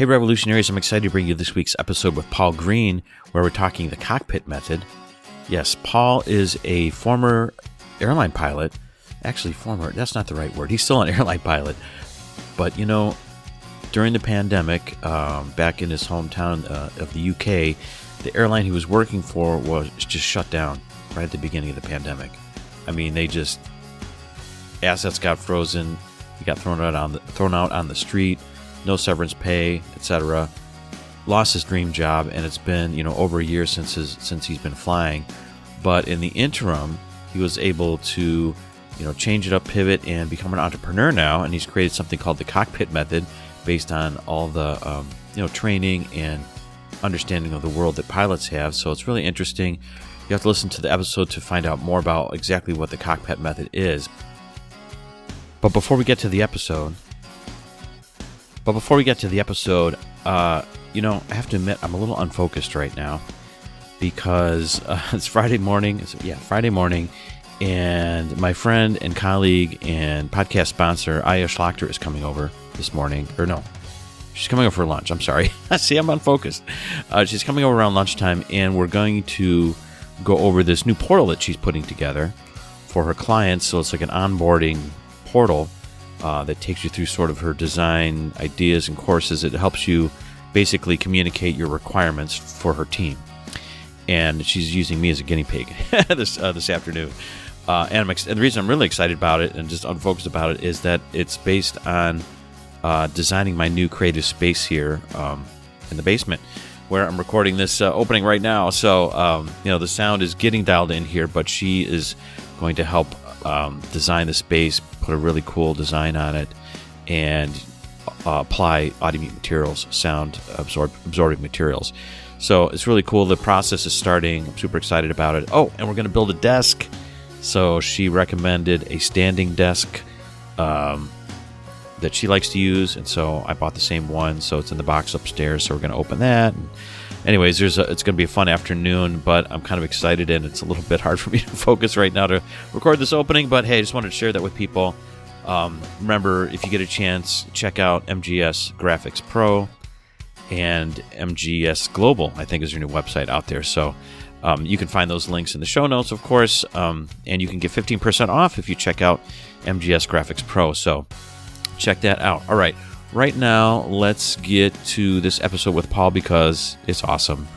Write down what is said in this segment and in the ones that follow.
Hey Revolutionaries, I'm excited to bring you this week's episode with Paul Green, where we're talking the cockpit method. Yes, Paul is a former airline pilot. Actually, that's not the right word. He's still an airline pilot. But, during the pandemic, back in his hometown of the UK, the airline he was working for was just shut down right at the beginning of the pandemic. I mean, assets got frozen. He got thrown out on the street. No severance pay, etc. Lost his dream job, and it's been over a year since he's been flying. But in the interim, he was able to change it up, pivot, and become an entrepreneur now. And he's created something called the cockpit method, based on all the training and understanding of the world that pilots have. So it's really interesting. You have to listen to the episode to find out more about exactly what the cockpit method is. But before we get to the episode, I have to admit I'm a little unfocused right now because it's Friday morning. Friday morning, and my friend and colleague and podcast sponsor Aya Schlachter is coming over this morning. Or no, she's coming over for lunch. I'm sorry. See, I'm unfocused. She's coming over around lunchtime, and we're going to go over this new portal that she's putting together for her clients. So it's like an onboarding portal that takes you through sort of her design ideas and courses. It helps you basically communicate your requirements for her team. And she's using me as a guinea pig this afternoon. And the reason I'm really excited about it and just unfocused about it is that it's based on designing my new creative space here in the basement where I'm recording this opening right now. So, the sound is getting dialed in here, but she is going to help design the space, put a really cool design on it, and apply audio materials, sound absorbing materials. So it's really cool. The process is starting. I'm super excited about it. Oh, and we're going to build a desk. So she recommended a standing desk that she likes to use, and so I bought the same one. So it's in the box upstairs. So we're going to open that. And anyways, it's going to be a fun afternoon, but I'm kind of excited, and it's a little bit hard for me to focus right now to record this opening. But hey, I just wanted to share that with people. Remember, if you get a chance, check out MGS Graphics Pro and MGS Global, I think is your new website out there. So you can find those links in the show notes, of course, and you can get 15% off if you check out MGS Graphics Pro. So check that out. All right. Right now, let's get to this episode with Paul because it's awesome.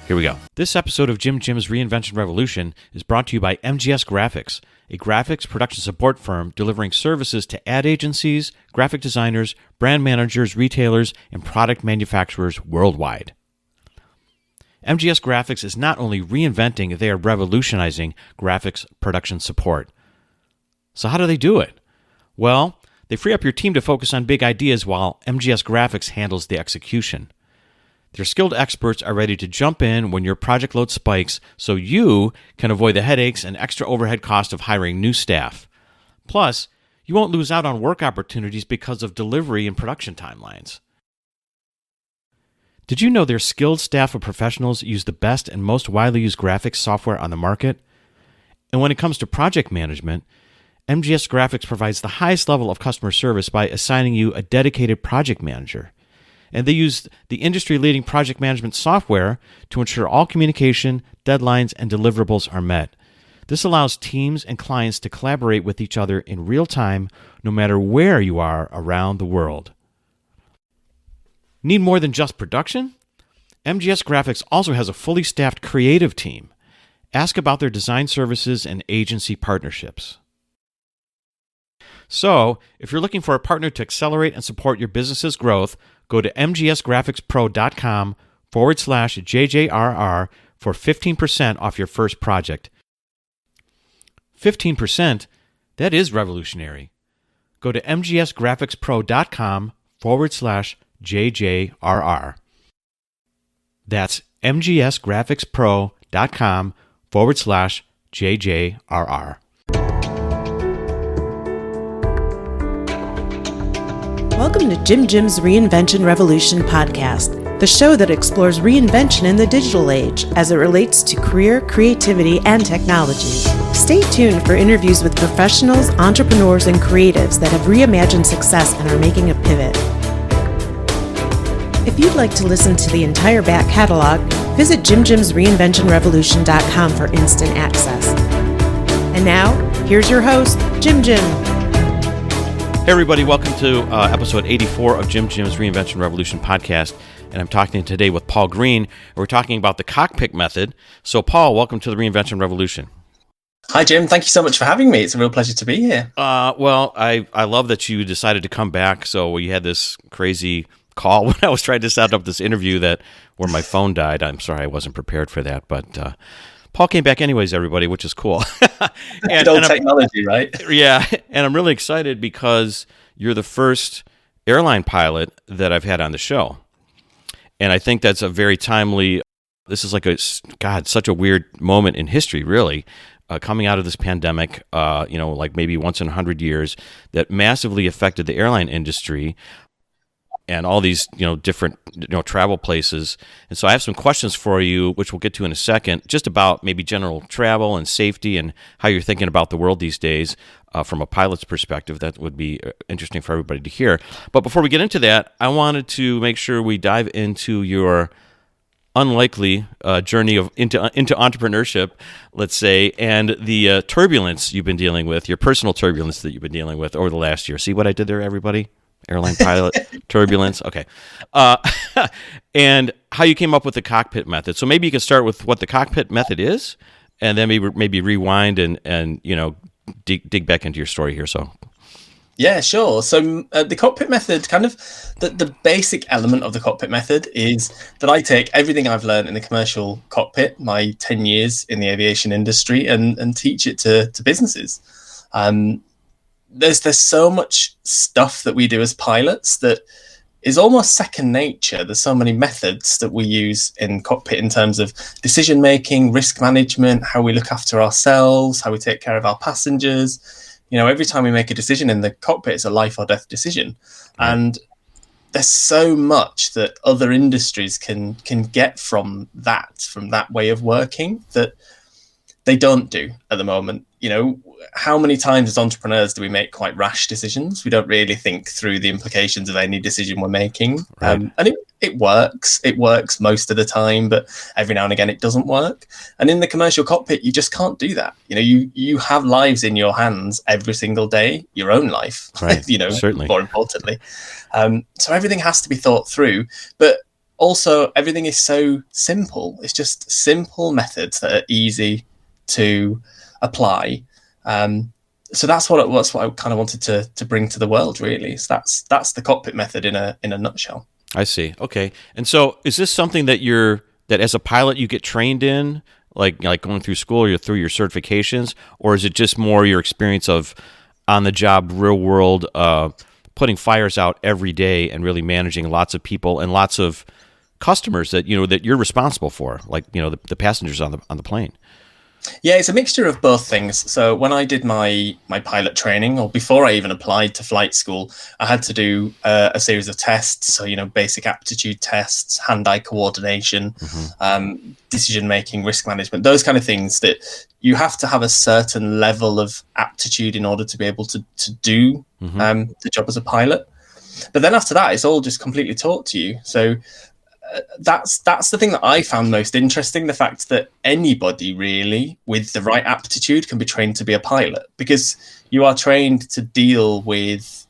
Here we go. This episode of Jim's Reinvention Revolution is brought to you by MGS Graphics, a graphics production support firm delivering services to ad agencies, graphic designers, brand managers, retailers, and product manufacturers worldwide. MGS Graphics is not only reinventing, they are revolutionizing graphics production support. So how do they do it? Well, they free up your team to focus on big ideas while MGS Graphics handles the execution. Their skilled experts are ready to jump in when your project load spikes so you can avoid the headaches and extra overhead cost of hiring new staff. Plus, you won't lose out on work opportunities because of delivery and production timelines. Did you know their skilled staff of professionals use the best and most widely used graphics software on the market? And when it comes to project management, MGS Graphics provides the highest level of customer service by assigning you a dedicated project manager. And they use the industry-leading project management software to ensure all communication, deadlines, and deliverables are met. This allows teams and clients to collaborate with each other in real time, no matter where you are around the world. Need more than just production? MGS Graphics also has a fully staffed creative team. Ask about their design services and agency partnerships. So, if you're looking for a partner to accelerate and support your business's growth, go to mgsgraphicspro.com/JJRR for 15% off your first project. 15%? That is revolutionary. Go to mgsgraphicspro.com/JJRR. That's mgsgraphicspro.com/JJRR. Welcome to Jim's Reinvention Revolution podcast, the show that explores reinvention in the digital age as it relates to career, creativity, and technology. Stay tuned for interviews with professionals, entrepreneurs, and creatives that have reimagined success and are making a pivot. If you'd like to listen to the entire back catalog, visit JimJim'sReinventionRevolution.com for instant access. And now, here's your host, Jim Jim. Hey everybody, welcome to episode 84 of Jim Jim's Reinvention Revolution podcast. And I'm talking today with Paul Green. We're talking about the cockpit method. So Paul, welcome to the Reinvention Revolution. Hi, Jim. Thank you so much for having me. It's a real pleasure to be here. Well, I love that you decided to come back. So we had this crazy call when I was trying to set up this interview where my phone died. I'm sorry I wasn't prepared for that, but Paul came back anyways, everybody, which is cool. and technology, right? Yeah, and I'm really excited because you're the first airline pilot that I've had on the show. And I think that's a very timely, this is like such a weird moment in history, really. Coming out of this pandemic, like maybe once in 100 years, that massively affected the airline industry and all these, different, travel places. And so I have some questions for you, which we'll get to in a second, just about maybe general travel and safety and how you're thinking about the world these days from a pilot's perspective. That would be interesting for everybody to hear. But before we get into that, I wanted to make sure we dive into your unlikely journey into entrepreneurship, let's say, and the turbulence you've been dealing with, your personal turbulence that you've been dealing with over the last year. See what I did there, everybody? Airline pilot, turbulence. Okay. And how you came up with the cockpit method. So maybe you can start with what the cockpit method is, and then maybe rewind and dig back into your story here. So. Yeah, sure. So the cockpit method, kind of the basic element of the cockpit method is that I take everything I've learned in the commercial cockpit, my 10 years in the aviation industry, and teach it to businesses. There's so much stuff that we do as pilots that is almost second nature. There's so many methods that we use in cockpit in terms of decision making, risk management, how we look after ourselves, how we take care of our passengers. Every time we make a decision in the cockpit, it's a life or death decision. And there's so much that other industries can get from that way of working that they don't do at the moment. How many times as entrepreneurs do we make quite rash decisions? We don't really think through the implications of any decision we're making. Right. And it works. It works most of the time, but every now and again it doesn't work. And in the commercial cockpit, you just can't do that. You have lives in your hands every single day, your own life, right. Certainly. More importantly. So everything has to be thought through, but also everything is so simple. It's just simple methods that are easy to apply. So that's what I kind of wanted to bring to the world, really. So that's the cockpit method in a nutshell. I see. Okay. And so is this something that as a pilot you get trained in, like going through school or through your certifications, or is it just more your experience of on the job, real world, putting fires out every day and really managing lots of people and lots of customers that you're responsible for, like the passengers on the plane? Yeah, it's a mixture of both things. So when I did my pilot training, or before I even applied to flight school, I had to do a series of tests. So, basic aptitude tests, hand-eye coordination, decision-making, risk management, those kind of things that you have to have a certain level of aptitude in order to be able to do the job as a pilot. But then after that, it's all just completely taught to you. So that's the thing that I found most interesting, the fact that anybody really with the right aptitude can be trained to be a pilot, because you are trained to deal with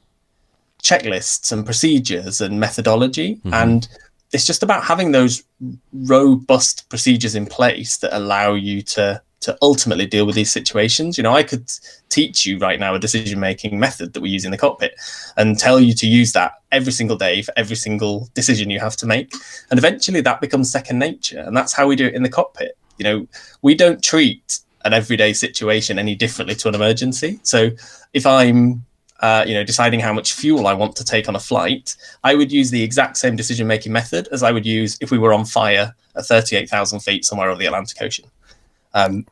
checklists and procedures and methodology. And it's just about having those robust procedures in place that allow you to ultimately deal with these situations. I could teach you right now a decision-making method that we use in the cockpit and tell you to use that every single day for every single decision you have to make. And eventually that becomes second nature. And that's how we do it in the cockpit. We don't treat an everyday situation any differently to an emergency. So if I'm deciding how much fuel I want to take on a flight, I would use the exact same decision-making method as I would use if we were on fire at 38,000 feet somewhere over the Atlantic Ocean. And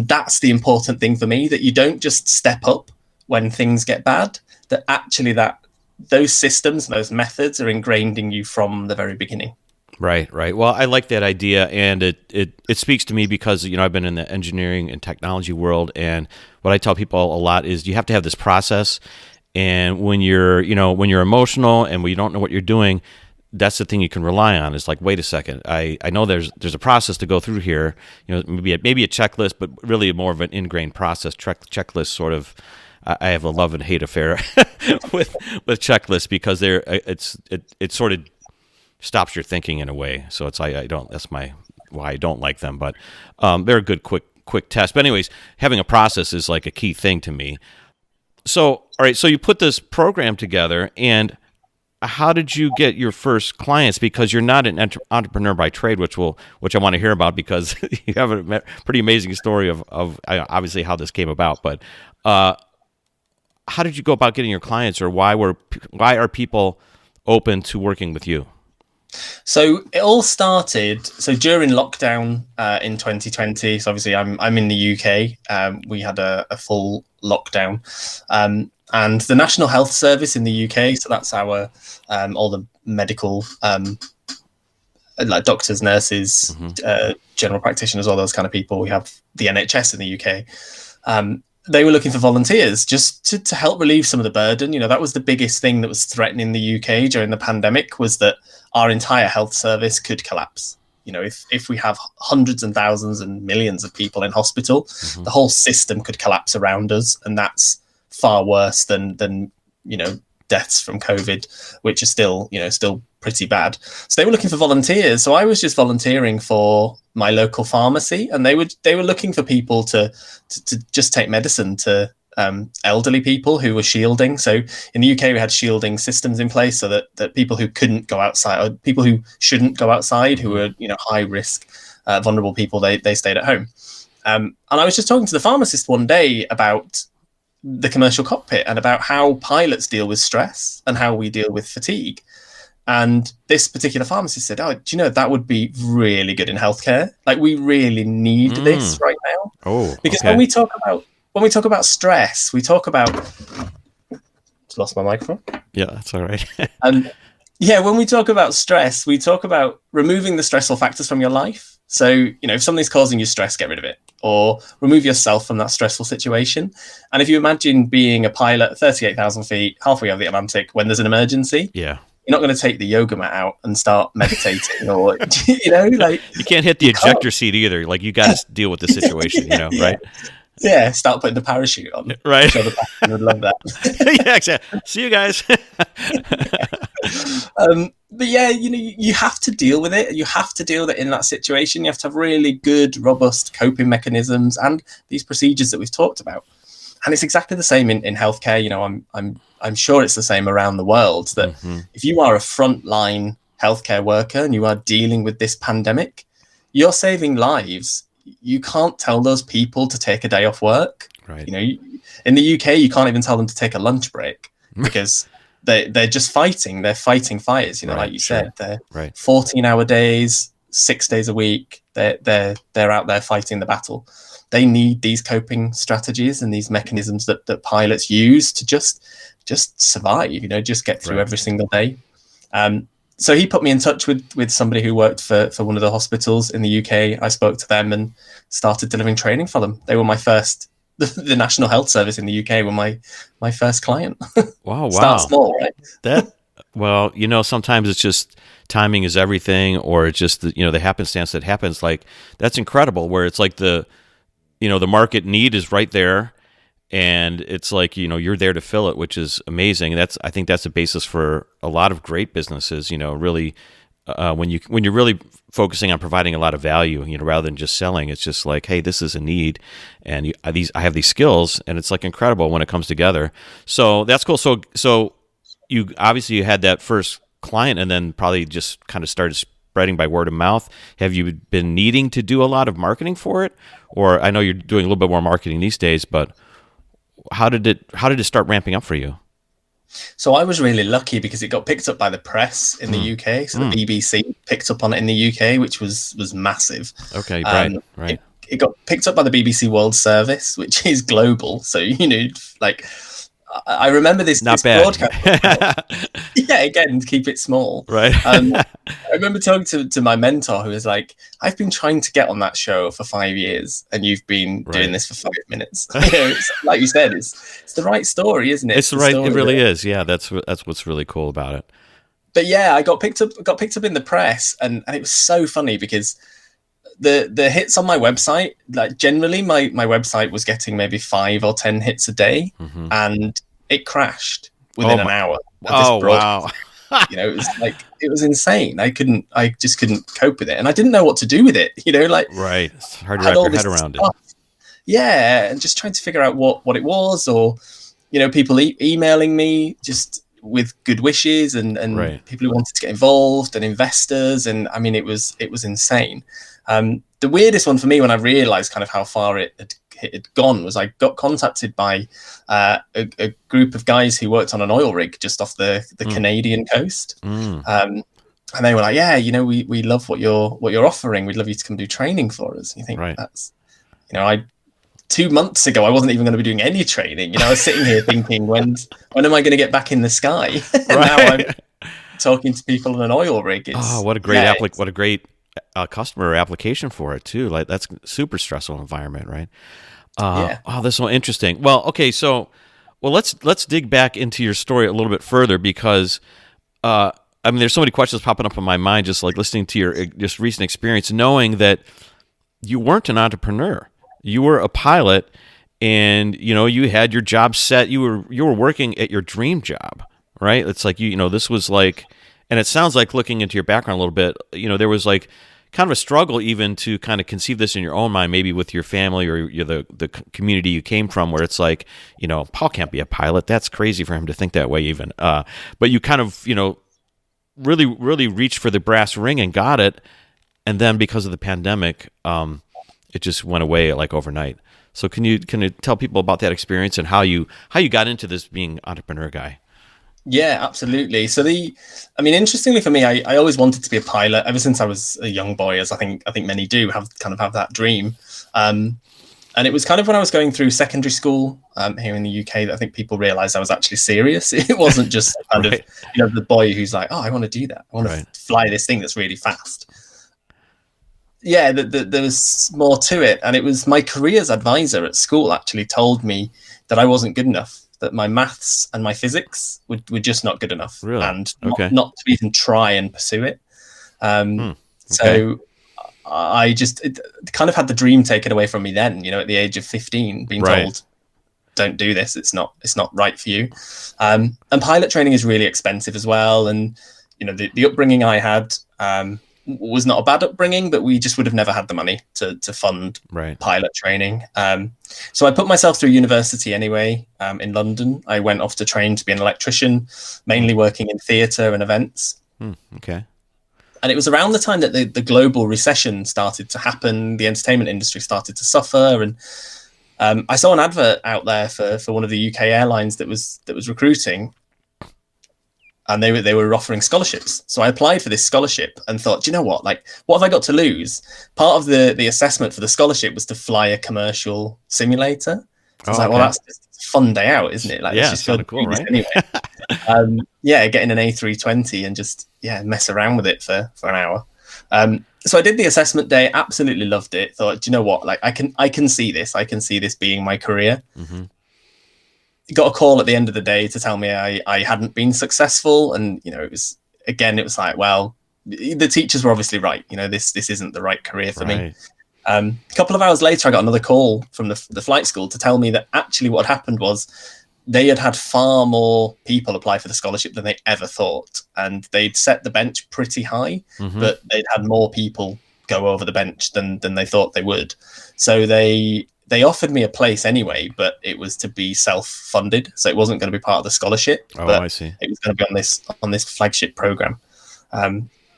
that's the important thing for me, that you don't just step up when things get bad, that actually those systems, those methods are ingrained in you from the very beginning. Right. Well, I like that idea, and it speaks to me because I've been in the engineering and technology world, and what I tell people a lot is you have to have this process, and when you're emotional and when you don't know what you're doing, that's the thing you can rely on. Is like, wait a second, I know there's a process to go through here. Maybe a checklist, but really more of an ingrained process. Checklist sort of. I have a love and hate affair with checklists because it sort of stops your thinking in a way. So it's why I don't like them. But they're a good quick test. But anyways, having a process is like a key thing to me. So all right, so you put this program together, and how did you get your first clients? Because you're not an entrepreneur by trade, which I want to hear about, because you have a pretty amazing story of obviously how this came about. But how did you go about getting your clients, or why are people open to working with you? So it all started during lockdown in 2020. So obviously I'm in the UK. We had a full lockdown, and the National Health Service in the UK. So that's our all the medical like doctors, nurses, general practitioners, all those kind of people. We have the NHS in the UK. They were looking for volunteers just to help relieve some of the burden. That was the biggest thing that was threatening the UK during the pandemic, was that our entire health service could collapse. If we have hundreds and thousands and millions of people in hospital, the whole system could collapse around us. And that's far worse than deaths from COVID, which are still pretty bad. So they were looking for volunteers. So I was just volunteering for my local pharmacy, and they were looking for people to just take medicine to elderly people who were shielding. So in the UK, we had shielding systems in place so that people who couldn't go outside, or people who shouldn't go outside, who were high risk, vulnerable people, they stayed at home. And I was just talking to the pharmacist one day about the commercial cockpit and about how pilots deal with stress and how we deal with fatigue. And this particular pharmacist said, "Oh, do you know, that would be really good in healthcare? Like, we really need this right now." Oh, because okay. when we talk about stress, we talk about. Just lost my microphone. Yeah, that's all right. When we talk about stress, we talk about removing the stressful factors from your life. So, if something's causing you stress, get rid of it, or remove yourself from that stressful situation. And if you imagine being a pilot, 38,000 feet, halfway over the Atlantic, when there's an emergency, yeah, you're not going to take the yoga mat out and start meditating, or like you can't hit the ejector seat either. Like, you got to deal with the situation, right? Yeah, start putting the parachute on. Right. Sure, the passenger would love that. Yeah, exactly. See you guys. But yeah, you have to deal with it. You have to deal with it in that situation. You have to have really good, robust coping mechanisms and these procedures that we've talked about. And it's exactly the same in healthcare. I'm sure it's the same around the world, that if you are a frontline healthcare worker and you are dealing with this pandemic, you're saving lives. You can't tell those people to take a day off work. Right. In the UK, you can't even tell them to take a lunch break, because they're just fighting. They're fighting fires. Right, like you said, they're 14-hour days, 6 days a week. They're out there fighting the battle. They need these coping strategies and these mechanisms that pilots use to just survive. Just get through every single day. So he put me in touch with somebody who worked for one of the hospitals in the UK. I spoke to them and started delivering training for them. They were my first. The National Health Service in the UK were my first client. Wow. Start small, right? Sometimes it's just timing is everything, or it's just the happenstance that happens. Like, that's incredible, where it's like the market need is right there, and it's like, you're there to fill it, which is amazing. I think that's the basis for a lot of great businesses, really, when you're really focusing on providing a lot of value, rather than just selling. It's just like, hey, this is a need, and I have these skills, and it's like incredible when it comes together. So that's cool. So you obviously had that first client, and then probably just kind of started spreading by word of mouth. Have you been needing to do a lot of marketing for it? Or I know you're doing a little bit more marketing these days, but how did it start ramping up for you? So I was really lucky because it got picked up by the press in the UK. So the BBC picked up on it in the UK, which was massive. Okay, right. It got picked up by the BBC World Service, which is global. So, I remember this broadcast. Yeah, again, keep it small. Right. I remember talking to my mentor, who was like, "I've been trying to get on that show for 5 years, and you've been doing this for 5 minutes." It's, like you said, it's the right story, isn't it? It's the right. It really is. Yeah, that's what's really cool about it. but yeah, I got picked up in the press, and it was so funny because the hits on my website, like generally my website was getting maybe 5 or 10 hits a day, and it crashed within an hour of this broadcast. Wow. It was insane. I just couldn't cope with it, and I didn't know what to do with it. Right. It's hard to wrap your head around it. Yeah, and just trying to figure out what it was, or people emailing me just with good wishes, and people who wanted to get involved, and investors, and I mean it was insane. The weirdest one for me when I realized kind of how far it had gone was I got contacted by a group of guys who worked on an oil rig just off the Canadian coast. And they were like, yeah, we love what you're offering. We'd love you to come do training for us. And you think that's, 2 months ago, I wasn't even going to be doing any training. I was sitting here thinking, when am I going to get back in the sky? And now I'm talking to people on an oil rig. What a great customer application for it too. Like that's super stressful environment, right? Oh, that's so interesting. Well, okay, so let's dig back into your story a little bit further because there's so many questions popping up in my mind just like listening to your just recent experience, knowing that you weren't an entrepreneur. You were a pilot, and you had your job set. You were working at your dream job, right? It's like this was like, and it sounds like looking into your background a little bit. There was like kind of a struggle even to kind of conceive this in your own mind, maybe with your family or the community you came from, where it's like, Paul can't be a pilot. That's crazy for him to think that way, even. But you kind of really really reached for the brass ring and got it, and then because of the pandemic, it just went away like overnight. So can you tell people about that experience and how you got into this being entrepreneur guy? Yeah, absolutely. So interestingly for me, I always wanted to be a pilot ever since I was a young boy, as I think many do have that dream. And it was kind of when I was going through secondary school here in the UK that I think people realized I was actually serious. It wasn't just kind of the boy who's like, oh, I want to do that. I want to fly this thing that's really fast. Yeah, there was more to it. And it was my careers advisor at school actually told me that I wasn't good enough, that my maths and my physics were just not good enough. Really? And not to even try and pursue it. So I just kind of had the dream taken away from me then, at the age of 15, being told, don't do this. It's not right for you. And pilot training is really expensive as well. And, the upbringing I had, was not a bad upbringing, but we just would have never had the money to fund pilot training. So I put myself through university anyway, in London. I went off to train to be an electrician, mainly working in theatre and events. Okay. And it was around the time that the global recession started to happen. The entertainment industry started to suffer. And I saw an advert out there for one of the UK airlines that was recruiting. And they were offering scholarships. So I applied for this scholarship and thought, do you know what? Like, what have I got to lose? Part of the assessment for the scholarship was to fly a commercial simulator. So I was like, well, that's just a fun day out, isn't it? Like, yeah, it's kind of cool, right? Anyway. Getting an A320 and just mess around with it for an hour. So I did the assessment day, absolutely loved it. Thought, do you know what? Like, I can see this. I can see this being my career. Mm-hmm. Got a call at the end of the day to tell me I hadn't been successful, and it was like, well, the teachers were obviously right. This isn't the right career for me. A couple of hours later, I got another call from the flight school to tell me that actually what happened was they had far more people apply for the scholarship than they ever thought, and they'd set the bench pretty high, but they'd had more people go over the bench than they thought they would. So they offered me a place anyway, but it was to be self-funded, so it wasn't going to be part of the scholarship. I see. It was going to be on this flagship program.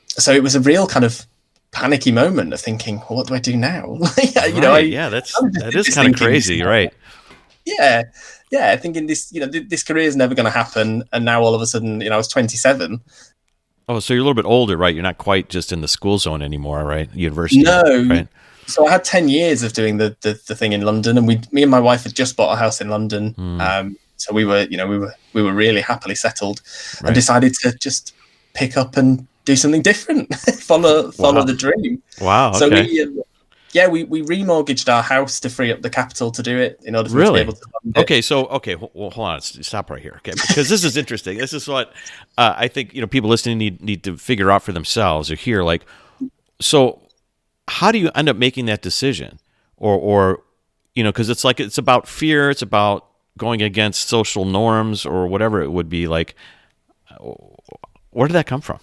So it was a real kind of panicky moment of thinking, well, what do I do now? That is kind of crazy, right? Yeah, thinking this career is never going to happen, and now all of a sudden, I was 27. Oh, so you're a little bit older, right? You're not quite just in the school zone anymore, right? University. No. Right? So I had 10 years of doing the thing in London, and me and my wife had just bought a house in London. So we were really happily settled, and decided to just pick up and do something different, follow the dream. Wow. Okay. Yeah, we remortgaged our house to free up the capital to do it in order for me to be Really? able to fund it. Okay, well, hold on, stop right here, okay? Because this is interesting. This is what I think people listening need to figure out for themselves or hear. Like, so how do you end up making that decision, or because it's about fear, it's about going against social norms or whatever it would be. Like, where did that come from?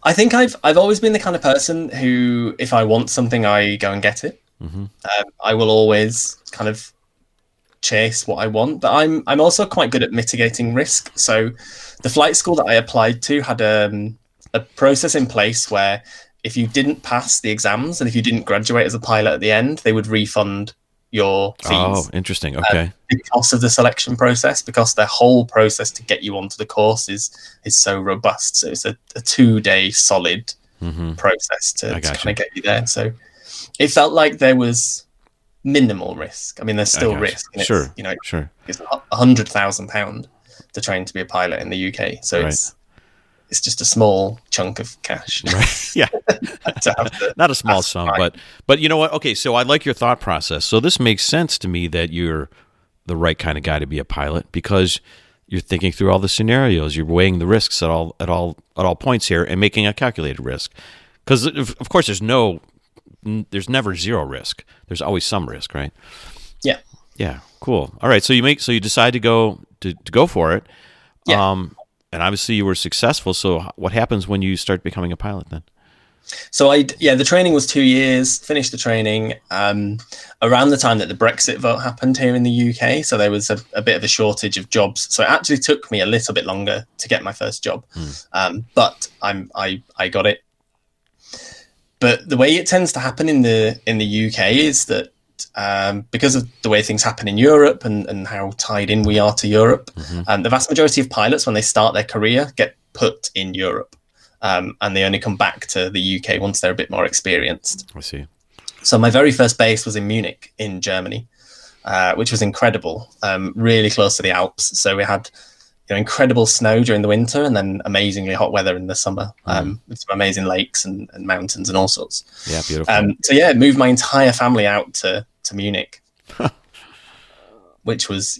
I think I've always been the kind of person who, if I want something, I go and get it. Mm-hmm. I will always kind of chase what I want, but I'm also quite good at mitigating risk. So the flight school that I applied to had a process in place where if you didn't pass the exams and if you didn't graduate as a pilot at the end, they would refund your fees. Oh, interesting. Okay. Because of the selection process, because the whole process to get you onto the course is so robust. So it's a 2-day solid process to kind of get you there. So it felt like there was minimal risk. I mean, there's still risk. And sure. Sure. It's £100,000 to train to be a pilot in the UK. So it's just a small chunk of cash. Right. Yeah. Not a small sum, but you know what? Okay, so I like your thought process. So this makes sense to me that you're the right kind of guy to be a pilot because you're thinking through all the scenarios, you're weighing the risks at all points here and making a calculated risk. Because of course there's never zero risk. There's always some risk, right? Yeah. Yeah. Cool. All right. So you decide to go for it. Yeah. And obviously you were successful. So what happens when you start becoming a pilot then? So the training was 2 years, finished the training around the time that the Brexit vote happened here in the UK. So there was a bit of a shortage of jobs. So it actually took me a little bit longer to get my first job. But I got it. But the way it tends to happen in the UK is that because of the way things happen in Europe and how tied in we are to Europe, the vast majority of pilots, when they start their career, get put in Europe. And they only come back to the UK once they're a bit more experienced. I see. So my very first base was in Munich in Germany, which was incredible, really close to the Alps. So we had incredible snow during the winter and then amazingly hot weather in the summer, with some amazing lakes and mountains and all sorts. Yeah, beautiful. So moved my entire family out to Munich, which was,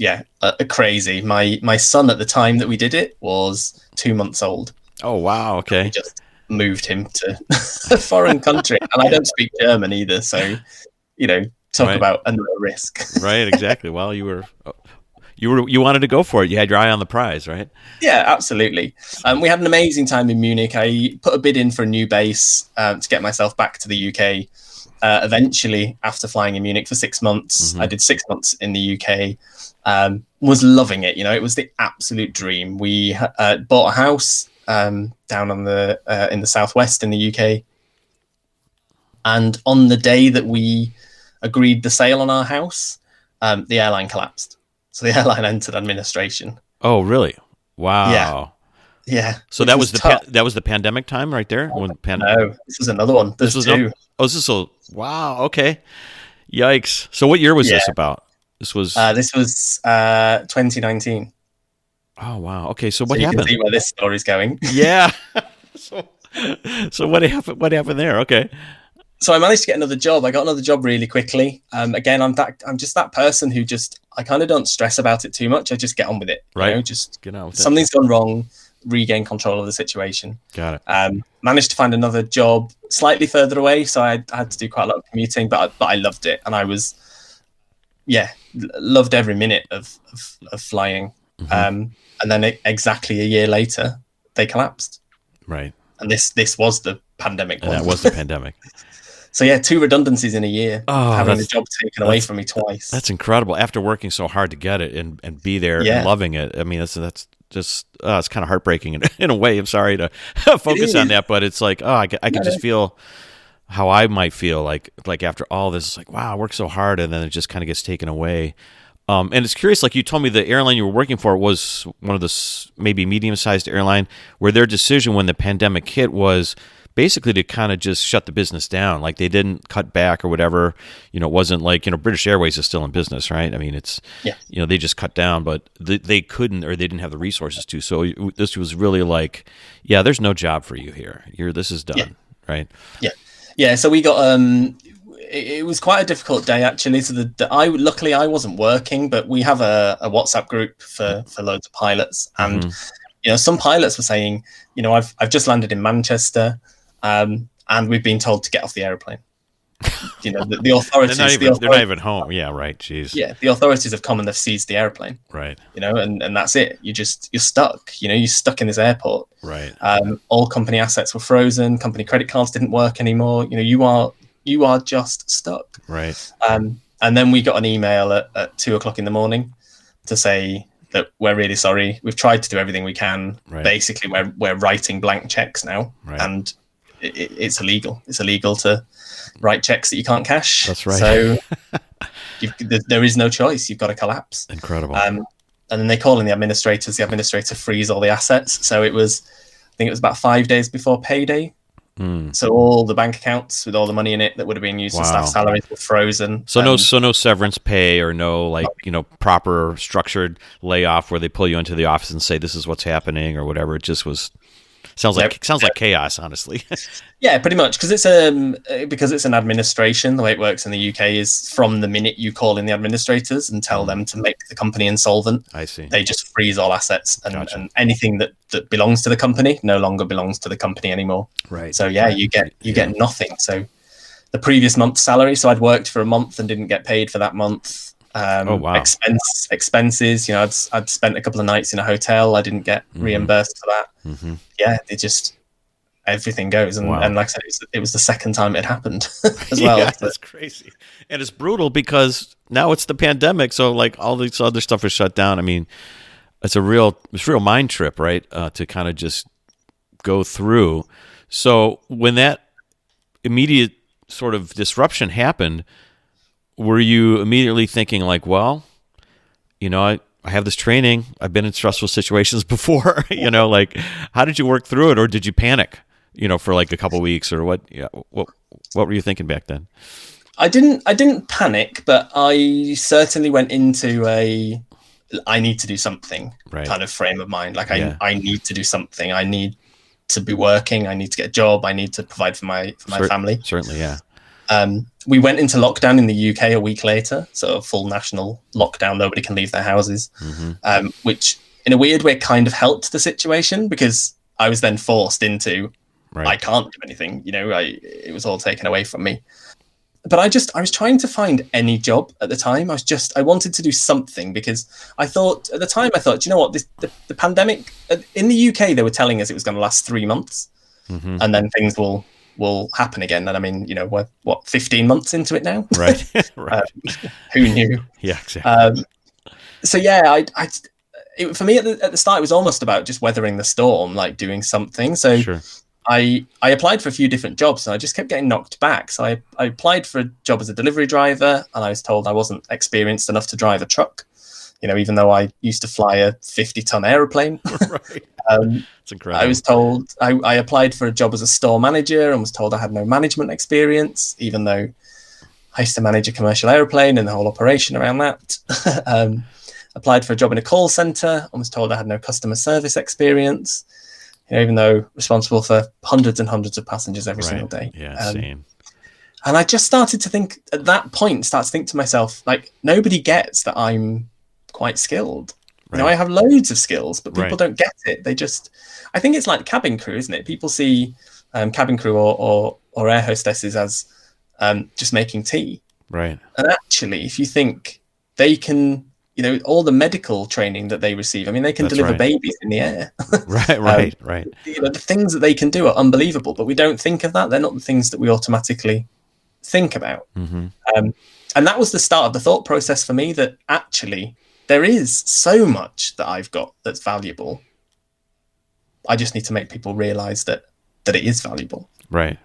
crazy. My son at the time that we did it was 2 months old. Oh, wow. Okay. We just moved him to a foreign country. And I don't speak German either. So, talk about another risk. Right. Exactly. Well, you wanted to go for it. You had your eye on the prize, right? Yeah, absolutely. We had an amazing time in Munich. I put a bid in for a new base to get myself back to the UK. Eventually, after flying in Munich for 6 months, I did 6 months in the UK. Was loving it. It was the absolute dream. We bought a house down on in the southwest in the UK, and on the day that we agreed the sale on our house, the airline collapsed. So the airline entered administration. Oh, really? Wow. Yeah. So that was the pandemic time right there. No, this was another one. This was two. Wow. Okay. Yikes. So what year was this about? This was 2019. Oh, wow. Okay. So what happened? You can see where this story's going. Yeah. So what happened there? Okay. So I managed to get another job. I got another job really quickly. Again, I'm just that person who I kind of don't stress about it too much. I just get on with it. Right. Just get on with something's gone wrong, regain control of the situation. Got it. Managed to find another job slightly further away. So I had to do quite a lot of commuting, but I loved it. And I was, loved every minute of flying. And then exactly a year later, they collapsed. Right. And this was the pandemic one. That was the pandemic. So 2 redundancies in a year, having the job taken away from me twice. That's incredible. After working so hard to get it and be there and loving it. I mean, that's just it's kind of heartbreaking in a way. I'm sorry to focus on that, but it's like I can just feel how I might feel like after all this. It's like, wow, I worked so hard, and then it just kind of gets taken away. And it's curious, like you told me, the airline you were working for was one of the maybe medium-sized airline, where their decision when the pandemic hit was basically to kind of just shut the business down. Like they didn't cut back or whatever. It wasn't like, British Airways is still in business, right? I mean, it's, they just cut down, but they couldn't, or they didn't have the resources to. So this was really like, there's no job for you here. This is done, right? Yeah. Yeah, so we got it was quite a difficult day actually. So luckily I wasn't working, but we have a WhatsApp group for loads of pilots, and some pilots were saying, I've just landed in Manchester, and we've been told to get off the airplane. The authorities. They're not even home. Yeah, right. Jeez. Yeah, the authorities have come and they've seized the airplane. Right. And that's it. You're stuck. You're stuck in this airport. Right. All company assets were frozen. Company credit cards didn't work anymore. You are just stuck. Right. And then we got an email at 2:00 in the morning to say that we're really sorry. We've tried to do everything we can. Right. Basically, we're writing blank checks now, right. and it's illegal. It's illegal to write checks that you can't cash. That's right. So there is no choice. You've got to collapse. Incredible. And then they call in the administrators. The administrator frees all the assets. So I think it was about 5 days before payday. So all the bank accounts with all the money in it that would have been used for staff salaries were frozen. So no severance pay or no proper structured layoff where they pull you into the office and say this is what's happening or whatever. It just was sounds like chaos, honestly. Yeah, pretty much, because it's an administration. The way it works in the UK is from the minute you call in the administrators and tell them to make the company insolvent, I see. They just freeze all assets, and, Gotcha. and anything that belongs to the company no longer belongs to the company anymore. Right. So yeah, you get nothing. So the previous month's salary. So I'd worked for a month and didn't get paid for that month. Expenses. I'd spent a couple of nights in a hotel. I didn't get reimbursed for that. Mm-hmm. Yeah, it just everything goes, and like I said, it was the second time it happened as well. Yeah, that's crazy, and it's brutal because now it's the pandemic, so like all this other stuff is shut down. I mean, it's a real mind trip, right? To kind of just go through. So when that immediate sort of disruption happened, were you immediately thinking like, well, I have this training. I've been in stressful situations before, like how did you work through it? Or did you panic, for like a couple of weeks or what? Yeah. What were you thinking back then? I didn't panic, but I certainly went into I need to do something kind of frame of mind. Like I need to do something. I need to be working. I need to get a job. I need to provide for my family. Certainly. Yeah. We went into lockdown in the UK a week later, so a full national lockdown. Nobody can leave their houses, which in a weird way kind of helped the situation because I was then forced into, I can't do anything. It was all taken away from me. But I was trying to find any job at the time. I wanted to do something because I thought, you know what, the pandemic in the UK, they were telling us it was going to last 3 months, and then things will happen again. And I mean, we're 15 months into it now. Right. Who knew? Yeah, exactly. So yeah, for me at the start, it was almost about just weathering the storm, like doing something. So sure. I applied for a few different jobs and I just kept getting knocked back. So I applied for a job as a delivery driver and I was told I wasn't experienced enough to drive a truck, even though I used to fly a 50-ton aeroplane. Right. It's incredible. I was told I applied for a job as a store manager and was told I had no management experience, even though I used to manage a commercial aeroplane and the whole operation around that. Applied for a job in a call center and was told I had no customer service experience, even though responsible for hundreds and hundreds of passengers every single day. Yeah, same. And I just started to think at that point, to myself, like, nobody gets that I'm quite skilled. Right. I have loads of skills, but people don't get it. I think it's like cabin crew, isn't it? People see cabin crew or air hostesses as just making tea. Right. And actually, if you think they can, all the medical training that they receive, I mean, they can deliver babies in the air. Right. The things that they can do are unbelievable, but we don't think of that. They're not the things that we automatically think about. Mm-hmm. And that was the start of the thought process for me, that actually there is so much that I've got that's valuable. I just need to make people realize that it is valuable. Right.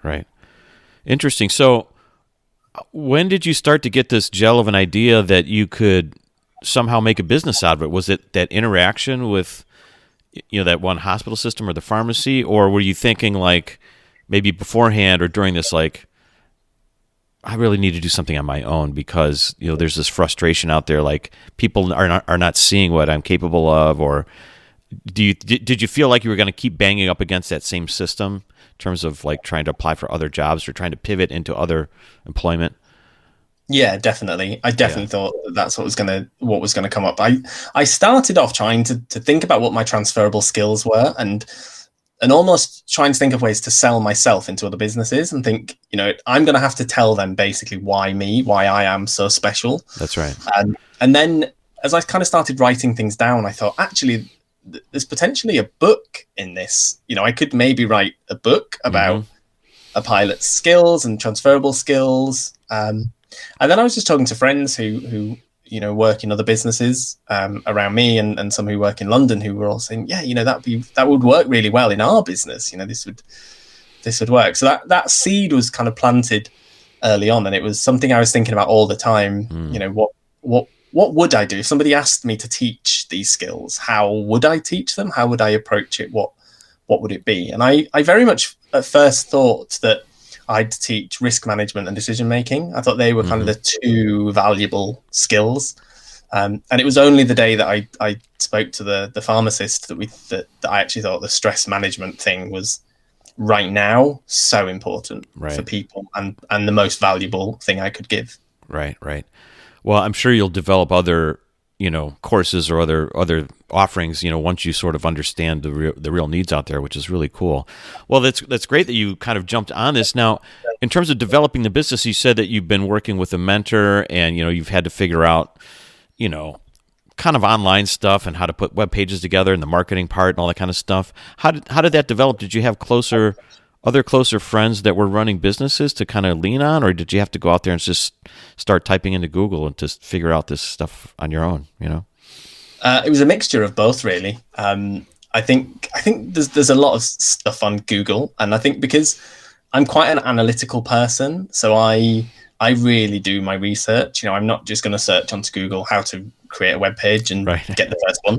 Interesting. So when did you start to get this gel of an idea that you could somehow make a business out of it? Was it that interaction with, that one hospital system or the pharmacy, or were you thinking like maybe beforehand or during this, like, I really need to do something on my own because, there's this frustration out there, like people are not seeing what I'm capable of, or did you feel like you were going to keep banging up against that same system terms of like trying to apply for other jobs or trying to pivot into other employment? Yeah, definitely. I definitely thought that's what was gonna come up. I started off trying to think about what my transferable skills were, and almost trying to think of ways to sell myself into other businesses, and think, I'm going to have to tell them basically why I am so special. That's right. And then as I kind of started writing things down, I thought, actually, there's potentially a book in this. I could maybe write a book about a pilot's skills and transferable skills. And then I was just talking to friends who work in other businesses around me, and some who work in London, who were all saying, that would work really well in our business. This would work. So that seed was kind of planted early on, and it was something I was thinking about all the time. What would I do if somebody asked me to teach these skills? How would I teach them? How would I approach it? What would it be? And I very much at first thought that I'd teach risk management and decision making. I thought they were kind of the two valuable skills. And it was only the day that I spoke to the pharmacist that I actually thought the stress management thing was right now so important for people, and the most valuable thing I could give. Right. Well, I'm sure you'll develop other courses or other offerings, once you sort of understand the real needs out there, which is really cool. Well, that's great that you kind of jumped on this. Now, in terms of developing the business, you said that you've been working with a mentor, and you've had to figure out, kind of online stuff and how to put web pages together and the marketing part and all that kind of stuff. How did that develop? Did you have other closer friends that were running businesses to kind of lean on, or did you have to go out there and just start typing into Google and just figure out this stuff on your own? It was a mixture of both, really. I think there's a lot of stuff on Google, and I think because I'm quite an analytical person, so I really do my research. I'm not just going to search onto Google how to create a web page and get the first one,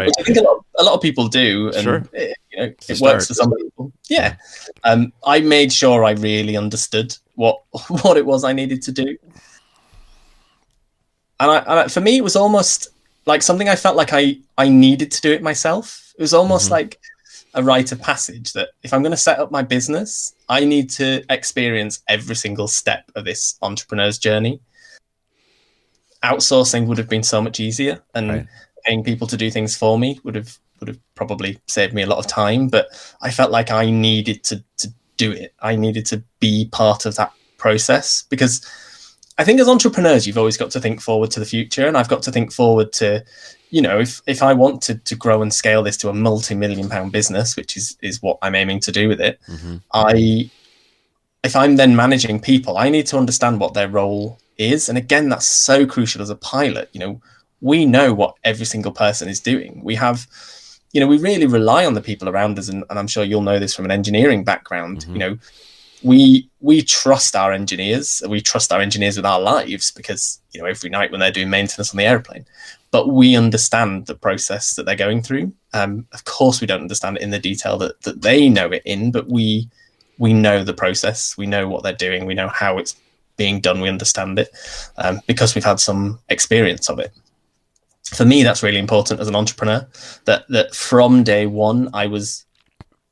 which I think a lot of people do, and it works for some people. Yeah, I made sure I really understood what it was I needed to do, and for me, it was almost like something I felt like I needed to do it myself. It was almost like a rite of passage that if I'm going to set up my business, I need to experience every single step of this entrepreneur's journey. Outsourcing would have been so much easier, and paying people to do things for me would have probably saved me a lot of time. But I felt like I needed to do it. I needed to be part of that process, because I think as entrepreneurs, you've always got to think forward to the future, and I've got to think forward to, if I want to grow and scale this to a multi-million-pound business, which is what I'm aiming to do with it, if I'm then managing people, I need to understand what their role is. And again, that's so crucial as a pilot. We know what every single person is doing. We have, we really rely on the people around us, and I'm sure you'll know this from an engineering background. We trust our engineers. We trust our engineers with our lives, because every night when they're doing maintenance on the airplane, but we understand the process that they're going through. Of course, we don't understand it in the detail that they know it in, but we know the process. We know what they're doing. We know how it's being done. We understand it because we've had some experience of it. For me, that's really important as an entrepreneur, that from day one, I was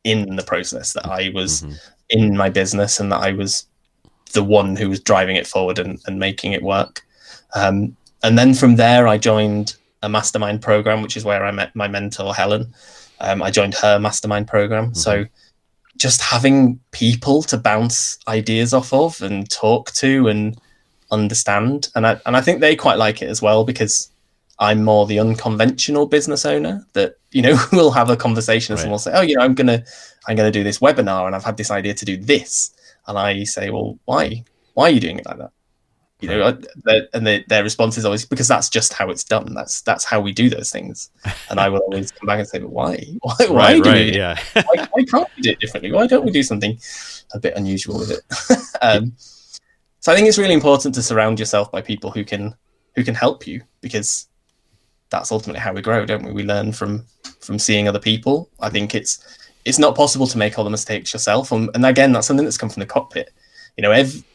in the process, that I was in my business, and that I was the one who was driving it forward and making it work. And then from there, I joined a mastermind program, which is where I met my mentor, Helen. I joined her mastermind program. So just having people to bounce ideas off of and talk to and understand. And I think they quite like it as well, because I'm more the unconventional business owner that, we'll have a conversation and someone will say, oh, I'm going to do this webinar, and I've had this idea to do this. And I say, well, why are you doing it like that? And their response is always, because that's just how it's done. That's how we do those things. And I will always come back and say, but why? Why do we do it? Why can't we do it differently? Why don't we do something a bit unusual with it? So I think it's really important to surround yourself by people who can help you, because that's ultimately how we grow, don't we? We learn from seeing other people. I think it's not possible to make all the mistakes yourself. And again, that's something that's come from the cockpit.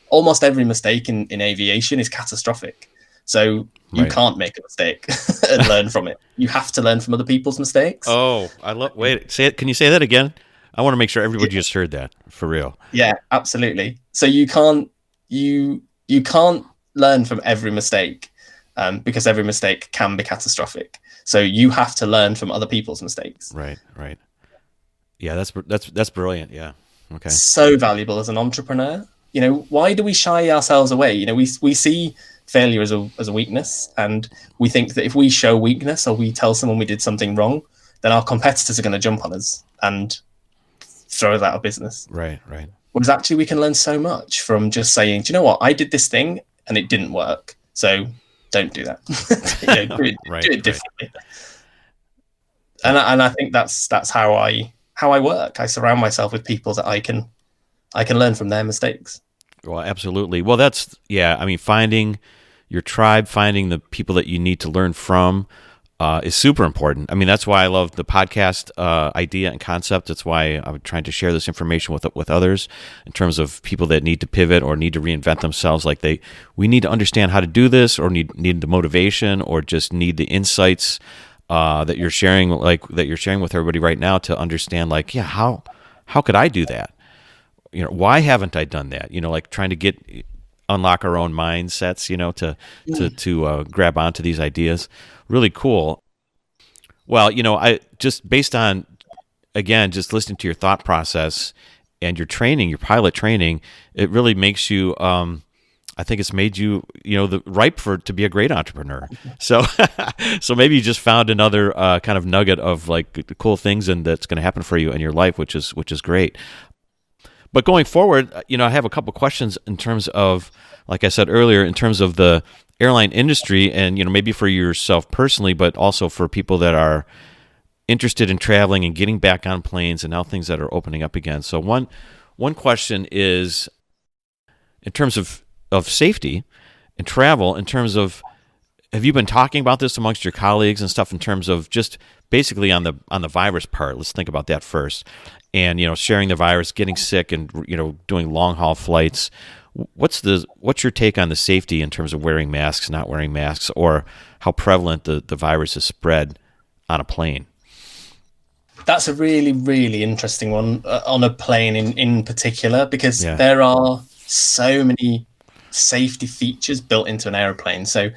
Almost every mistake in aviation is catastrophic. So you can't make a mistake and learn from it. You have to learn from other people's mistakes. Oh, I love. Wait, say it. Can you say that again? I want to make sure everybody just heard that for real. Yeah, absolutely. So you can't learn from every mistake, because every mistake can be catastrophic. So you have to learn from other people's mistakes. Right. Yeah, that's brilliant. Yeah. Okay. So valuable as an entrepreneur. Why do we shy ourselves away? We see failure as a weakness, and we think that if we show weakness or we tell someone we did something wrong, then our competitors are going to jump on us and throw us out of business. Right. Whereas actually we can learn so much from just saying, do you know what? I did this thing and it didn't work. So don't do that. Do it differently. And I think that's how I work. I surround myself with people that I can learn from their mistakes. Well, absolutely. Well, finding your tribe, finding the people that you need to learn from is super important. That's why I love the podcast idea and concept. That's why I'm trying to share this information with others in terms of people that need to pivot or need to reinvent themselves. We need to understand how to do this, or need the motivation, or just need the insights that you're sharing, with everybody right now, to understand, how could I do that? Why haven't I done that? Trying to unlock our own mindsets, to grab onto these ideas. Really cool. Well, I just, based on, again, just listening to your thought process and your training, your pilot training, it really makes you, I think it's made you, ripe to be a great entrepreneur. So, so maybe you just found another kind of nugget of cool things and that's going to happen for you in your life, which is great. But going forward, I have a couple questions in terms of, like I said earlier, in terms of the airline industry, and maybe for yourself personally, but also for people that are interested in traveling and getting back on planes, and now things that are opening up again. So one question is, in terms of safety and travel, in terms of, have you been talking about this amongst your colleagues and stuff, in terms of just basically on the virus part? Let's think about that first. And sharing the virus, getting sick, and doing long haul flights. What's your take on the safety in terms of wearing masks, not wearing masks, or how prevalent the virus is spread on a plane? That's a really, really interesting one, on a plane in particular, because there are so many safety features built into an aeroplane. So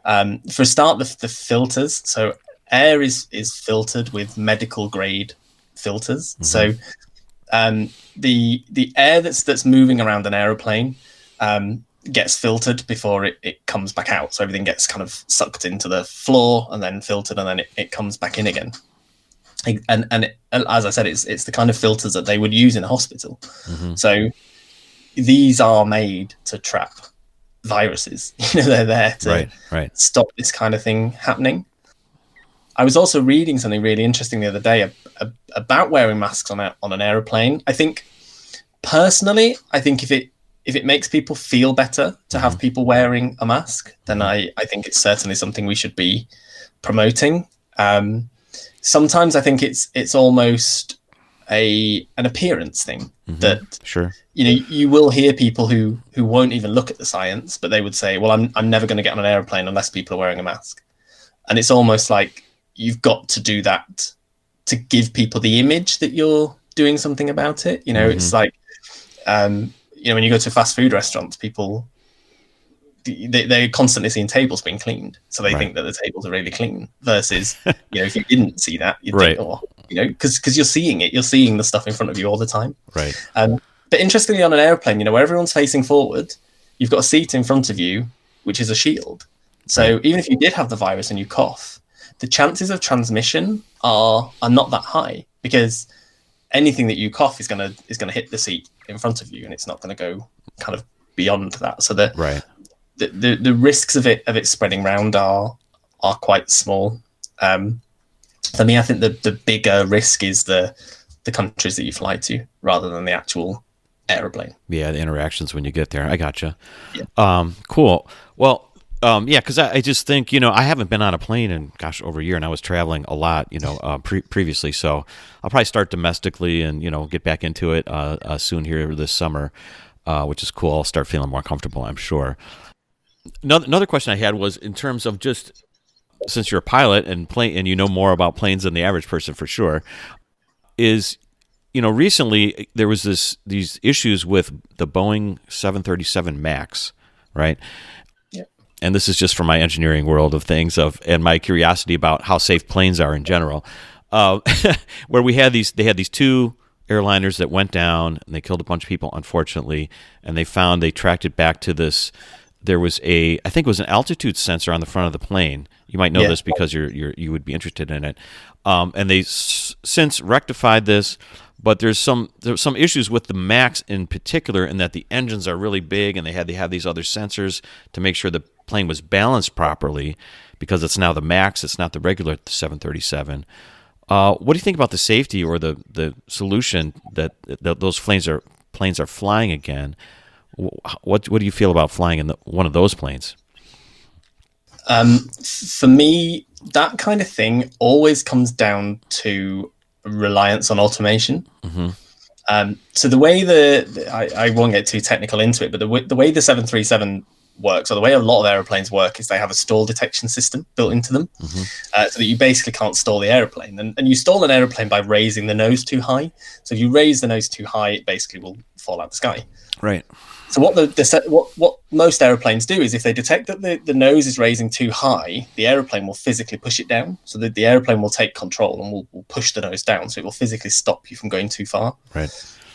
for a start, the filters. So air is filtered with medical grade filters. Mm-hmm. So the air that's moving around an aeroplane gets filtered before it comes back out. So everything gets kind of sucked into the floor and then filtered, and then it comes back in again. And as I said, it's the kind of filters that they would use in a hospital. Mm-hmm. So these are made to trap viruses. They're there to stop this kind of thing happening. I was also reading something really interesting the other day about wearing masks on an aeroplane. I think personally, if it makes people feel better to have people wearing a mask, then I think it's certainly something we should be promoting. Sometimes I think it's almost an appearance thing, that you will hear people who won't even look at the science, but they would say, well, I'm never going to get on an airplane unless people are wearing a mask. And it's almost like you've got to do that to give people the image that you're doing something about it. It's like, when you go to fast food restaurants, people, they're constantly seeing tables being cleaned. So they think that the tables are really clean, versus, if you didn't see that, you'd think, because you're seeing it, you're seeing the stuff in front of you all the time. Right. But interestingly, on an airplane, where everyone's facing forward, you've got a seat in front of you, which is a shield. So even if you did have the virus and you cough, the chances of transmission are not that high, because anything that you cough is gonna hit the seat in front of you, and it's not going to go kind of beyond that. So the risks of it spreading around are quite small. For me, I think the bigger risk is the countries that you fly to, rather than the actual aeroplane. Yeah, the interactions when you get there. I gotcha. Yeah. Cool. Well, because I just think, I haven't been on a plane in, over a year, and I was traveling a lot, previously. So I'll probably start domestically and, get back into it soon here this summer, which is cool. I'll start feeling more comfortable, I'm sure. Another question I had was, in terms of, just since you're a pilot and you know more about planes than the average person for sure, is recently there was these issues with the Boeing 737 MAX, right? Yeah. And this is just from my engineering world of things and my curiosity about how safe planes are in general. Where they had these two airliners that went down and they killed a bunch of people, unfortunately, and they tracked it back to this. There was I think it was an altitude sensor on the front of the plane. You might know this because you would be interested in it. And they since rectified this, but there's some issues with the MAX in particular, in that the engines are really big and they have these other sensors to make sure the plane was balanced properly, because it's now the MAX, it's not the regular 737. What do you think about the safety or the solution that those planes are flying again? What do you feel about flying in one of those planes? For me, that kind of thing always comes down to reliance on automation. Mm-hmm. So the way I won't get too technical into it, but the way the 737 works, or the way a lot of airplanes work, is they have a stall detection system built into them, mm-hmm. So that you basically can't stall the airplane. And you stall an airplane by raising the nose too high. So if you raise the nose too high, it basically will fall out the sky. Right. So what most airplanes do is, if they detect that the nose is raising too high, the airplane will physically push it down. So that the airplane will take control and will push the nose down. So it will physically stop you from going too far. Right.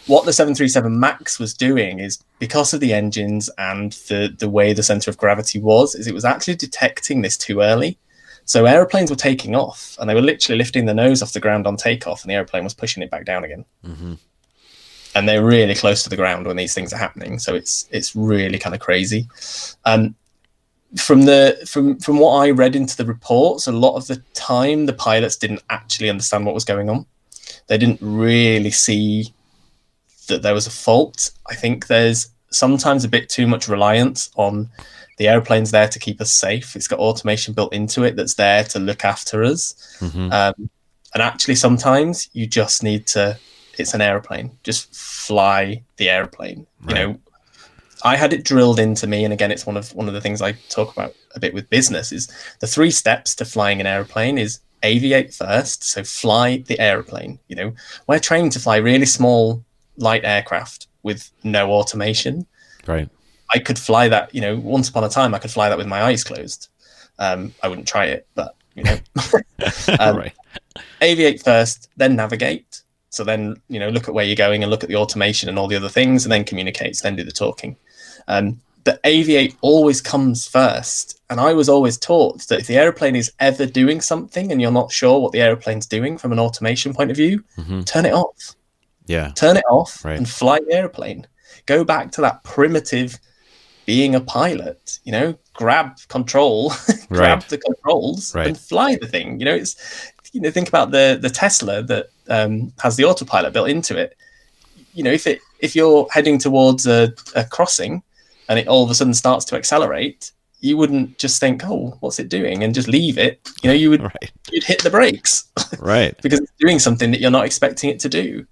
What the 737 MAX was doing is, because of the engines and the way the center of gravity was, is it was actually detecting this too early. So airplanes were taking off and they were literally lifting the nose off the ground on takeoff, and the airplane was pushing it back down again. Mm-hmm. And they're really close to the ground when these things are happening. So it's really kind of crazy. From what I read into the reports, a lot of the time the pilots didn't actually understand what was going on. They didn't really see that there was a fault. I think there's sometimes a bit too much reliance on the airplane's there to keep us safe. It's got automation built into it that's there to look after us. Mm-hmm. And actually sometimes you just need to, it's an airplane, just fly the airplane. Right. I had it drilled into me, and again, it's one of the things I talk about a bit with business, is the 3 steps to flying an airplane is aviate first. So fly the airplane. We're trained to fly really small, light aircraft with no automation. Right. I could fly that, once upon a time I could fly that with my eyes closed. I wouldn't try it, but right. Aviate first, then navigate. So then, look at where you're going and look at the automation and all the other things, and then communicate, then do the talking. But aviate always comes first. And I was always taught that if the airplane is ever doing something and you're not sure what the airplane's doing from an automation point of view, mm-hmm. turn it off. Yeah. Turn it off, right. And fly the airplane. Go back to that primitive being a pilot, grab control, grab right. the controls, right. and fly the thing. Think about the Tesla that has the autopilot built into it. If you're heading towards a crossing and it all of a sudden starts to accelerate, you wouldn't just think, oh, what's it doing, and just leave it. You would right. you'd hit the brakes, right? Because it's doing something that you're not expecting it to do.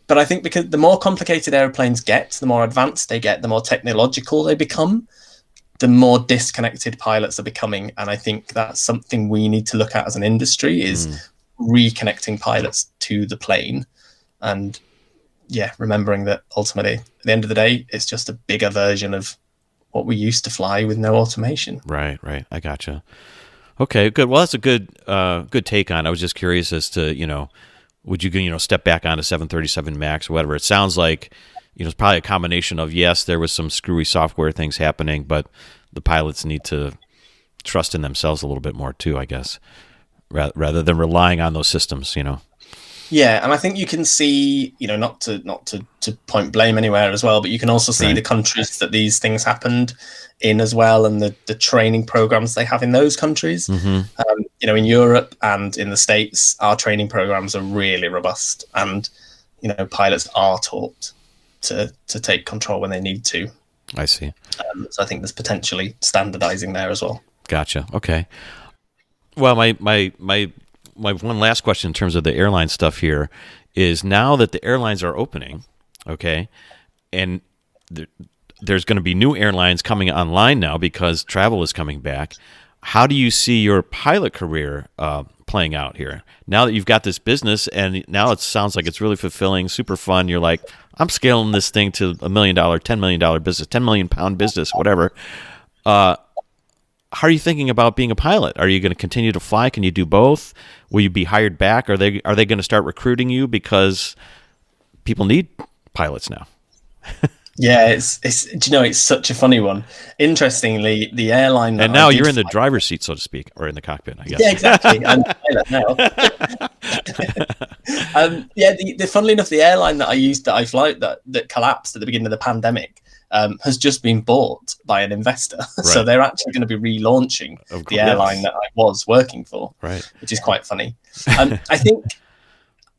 But I think because the more complicated airplanes get, the more advanced they get, the more technological they become, the more disconnected pilots are becoming. And I think that's something we need to look at as an industry, is reconnecting pilots to the plane. And remembering that ultimately, at the end of the day, it's just a bigger version of what we used to fly with no automation. Right. I gotcha. Okay, good. Well, that's a good take on it. I was just curious as to, would you step back on a 737 MAX or whatever? It sounds like, it's probably a combination of, yes, there was some screwy software things happening, but the pilots need to trust in themselves a little bit more too, I guess, rather than relying on those systems, Yeah, and I think you can see, not to point blame anywhere as well, but you can also see right. the countries that these things happened in as well, and the training programs they have in those countries. Mm-hmm. In Europe and in the States, our training programs are really robust, and pilots are taught to take control when they need to. I see. So I think there's potentially standardizing there as well. Gotcha. Okay. Well, my one last question in terms of the airline stuff here is, now that the airlines are opening, okay, and there's going to be new airlines coming online now because travel is coming back. How do you see your pilot career playing out here? Now that you've got this business and now it sounds like it's really fulfilling, super fun. You're like, I'm scaling this thing to $1 million, $10 million business, 10 million pound business, whatever. How are you thinking about being a pilot? Are you going to continue to fly? Can you do both? Will you be hired back? Are they going to start recruiting you because people need pilots now? Yeah, it's it's such a funny one. Interestingly, the airline that and now I did you're in the fly- driver's seat, so to speak, or in the cockpit, I guess. Yeah, exactly. I'm a pilot now. Funnily enough, the airline that I used that I fly that collapsed at the beginning of the pandemic has just been bought by an investor. So they're actually going to be relaunching the airline that I was working for, which is quite funny.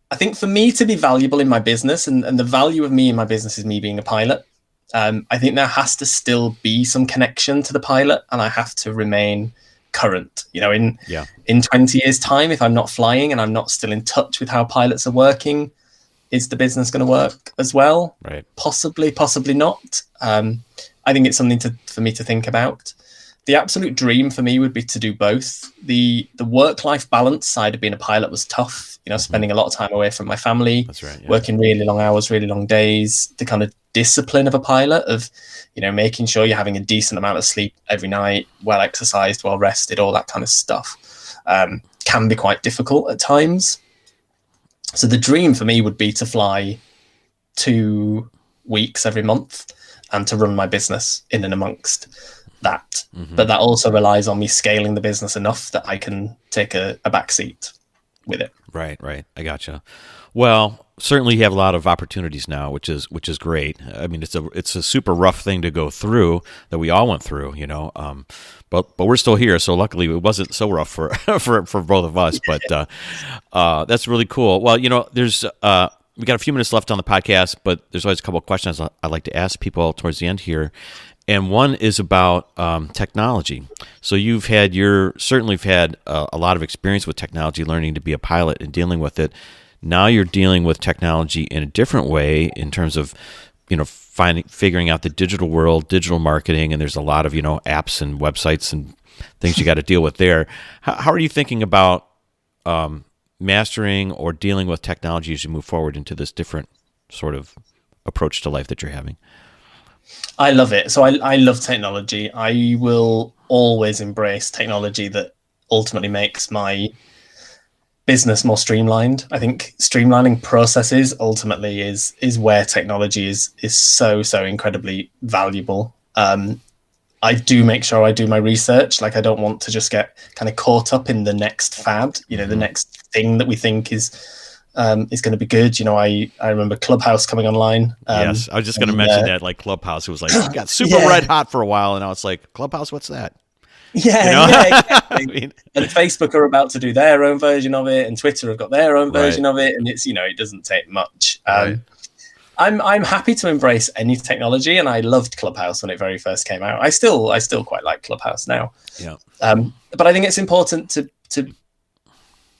I think for me to be valuable in my business, and the value of me in my business is me being a pilot, I think there has to still be some connection to the pilot, and I have to remain current. In 20 years' time, if I'm not flying and I'm not still in touch with how pilots are working, is the business going to work as well? Right. Possibly not. I think it's something for me to think about. The absolute dream for me would be to do both. The work-life balance side of being a pilot was tough. Spending a lot of time away from my family. That's right. Yeah. Working really long hours, really long days. The kind of discipline of a pilot of, making sure you're having a decent amount of sleep every night, well exercised, well rested, all that kind of stuff, can be quite difficult at times. So the dream for me would be to fly 2 weeks every month and to run my business in and amongst that. But that also relies on me scaling the business enough that I can take a back seat with it. Right. I gotcha. Well, certainly you have a lot of opportunities now, which is great. I mean, it's a super rough thing to go through that we all went through, but we're still here. So luckily it wasn't so rough for both of us, but that's really cool. Well, there's we got a few minutes left on the podcast, but there's always a couple of questions I'd like to ask people towards the end here. And one is about technology. So you've certainly had a lot of experience with technology, learning to be a pilot and dealing with it. Now you're dealing with technology in a different way in terms of, figuring out the digital world, digital marketing, and there's a lot of, apps and websites and things you got to deal with there. How are you thinking about mastering or dealing with technology as you move forward into this different sort of approach to life that you're having? I love it. So I love technology. I will always embrace technology that ultimately makes my business more streamlined. I think streamlining processes ultimately is where technology is so incredibly valuable. I do make sure I do my research. Like, I don't want to just get kind of caught up in the next fad, the next thing that we think is going to be good. I remember Clubhouse coming online. Yes, I was just going to mention that, like Clubhouse, it was like, it got super red hot for a while, and now it's like, Clubhouse, what's that? Yeah, exactly. And Facebook are about to do their own version of it, and Twitter have got their own version of it, and it's it doesn't take much. I'm happy to embrace any technology, and I loved Clubhouse when it very first came out. I still quite like Clubhouse now. Yeah. But I think it's important to